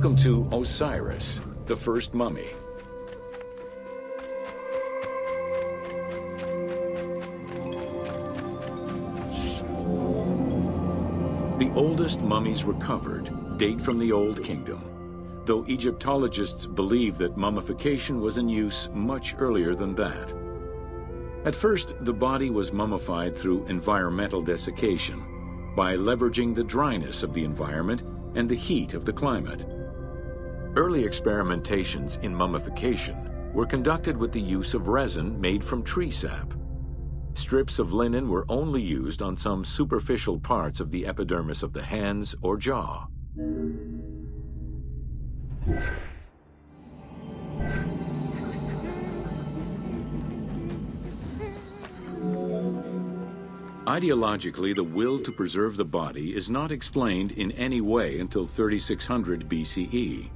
Welcome to Osiris, the first mummy. The oldest mummies recovered date from the Old Kingdom, though Egyptologists believe that mummification was in use much earlier than that. At first, the body was mummified through environmental desiccation, by leveraging the dryness of the environment and the heat of the climate. Early experimentations in mummification were conducted with the use of resin made from tree sap. Strips of linen were only used on some superficial parts of the epidermis of the hands or jaw. Ideologically, the will to preserve the body is not explained in any way until 3600 BCE.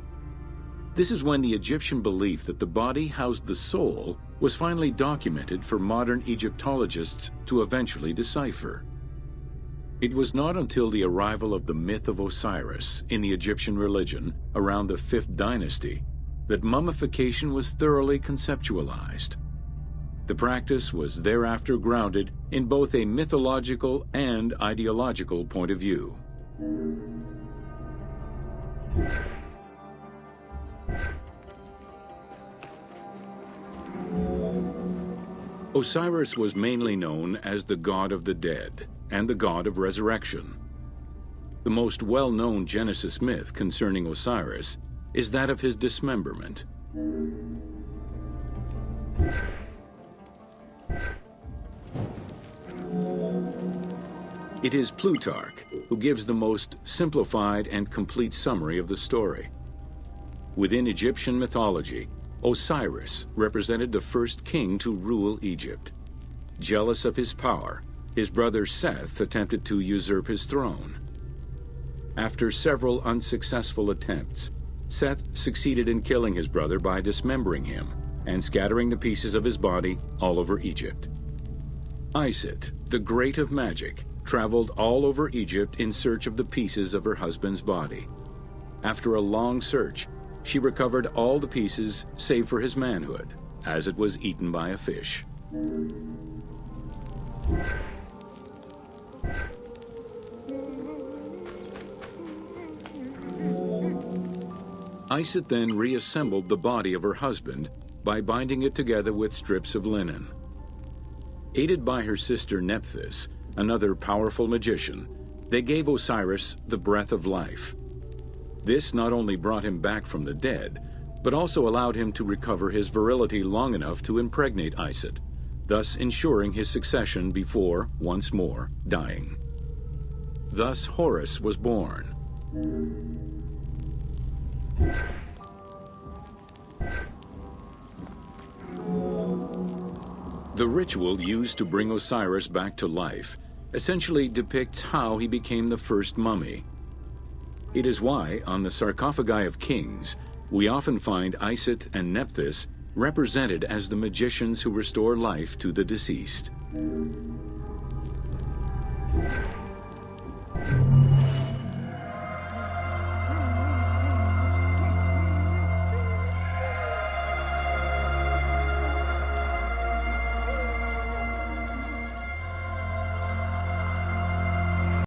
This is when the Egyptian belief that the body housed the soul was finally documented for modern Egyptologists to eventually decipher. It was not until the arrival of the myth of Osiris in the Egyptian religion around the 5th dynasty that mummification was thoroughly conceptualized. The practice was thereafter grounded in both a mythological and ideological point of view. Osiris was mainly known as the god of the dead and the god of resurrection. The most well-known Genesis myth concerning Osiris is that of his dismemberment. It is Plutarch who gives the most simplified and complete summary of the story. Within Egyptian mythology, Osiris represented the first king to rule Egypt. Jealous of his power, his brother Seth attempted to usurp his throne. After several unsuccessful attempts, Seth succeeded in killing his brother by dismembering him and scattering the pieces of his body all over Egypt. Isis, the great of magic, traveled all over Egypt in search of the pieces of her husband's body. After a long search, she recovered all the pieces save for his manhood, as it was eaten by a fish. Isis then reassembled the body of her husband by binding it together with strips of linen. Aided by her sister Nephthys, another powerful magician, they gave Osiris the breath of life. This not only brought him back from the dead, but also allowed him to recover his virility long enough to impregnate Isis, thus ensuring his succession before, once more, dying. Thus Horus was born. The ritual used to bring Osiris back to life essentially depicts how he became the first mummy. It is why, on the sarcophagi of kings, we often find Isis and Nephthys represented as the magicians who restore life to the deceased.